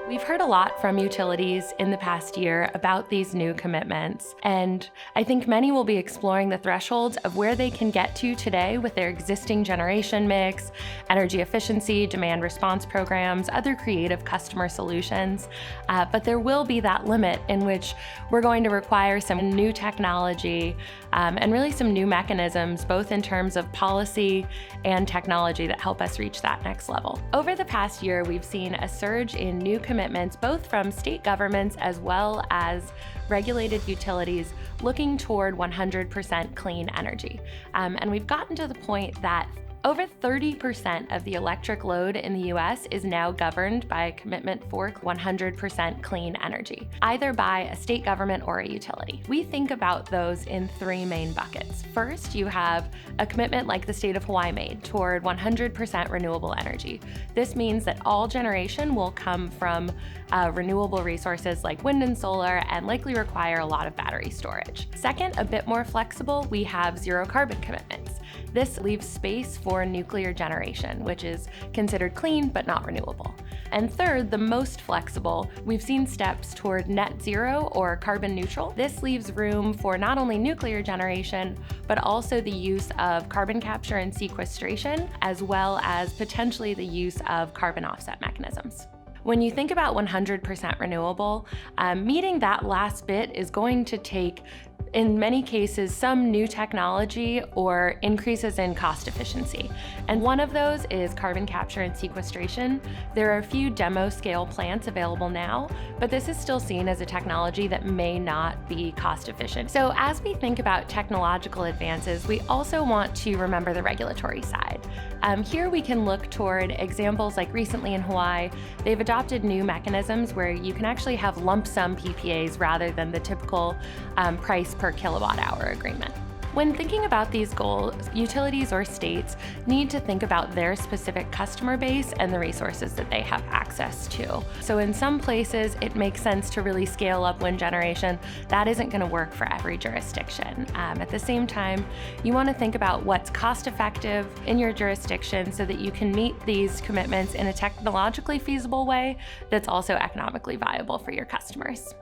We've heard a lot from utilities in the past year about these new commitments, and I think many will be exploring the thresholds of where they can get to today with their existing generation mix, energy efficiency, demand response programs, other creative customer solutions. But there will be that limit in which we're going to require some new technology and really some new mechanisms, both in terms of policy and technology, that help us reach that next level. Over the past year, we've seen a surge in new commitments, both from state governments as well as regulated utilities looking toward 100% clean energy. And we've gotten to the point that over 30% of the electric load in the US is now governed by a commitment for 100% clean energy, either by a state government or a utility. We think about those in three main buckets. First, you have a commitment like the state of Hawaii made toward 100% renewable energy. This means that all generation will come from renewable resources like wind and solar, and likely require a lot of battery storage. Second, a bit more flexible, we have zero carbon commitments. This leaves space for nuclear generation, which is considered clean but not renewable. And third, the most flexible, we've seen steps toward net zero or carbon neutral. This leaves room for not only nuclear generation, but also the use of carbon capture and sequestration, as well as potentially the use of carbon offset mechanisms. When you think about 100% renewable, meeting that last bit is going to take, in many cases, some new technology or increases in cost efficiency. And one of those is carbon capture and sequestration. There are a few demo scale plants available now, but this is still seen as a technology that may not be cost efficient. So as we think about technological advances, we also want to remember the regulatory side. Here we can look toward examples like recently in Hawaii, they've adopted new mechanisms where you can actually have lump sum PPAs rather than the typical price per kilowatt hour agreement. When thinking about these goals, utilities or states need to think about their specific customer base and the resources that they have access to. So in some places, it makes sense to really scale up wind generation. That isn't going to work for every jurisdiction. At the same time, you want to think about what's cost effective in your jurisdiction so that you can meet these commitments in a technologically feasible way that's also economically viable for your customers.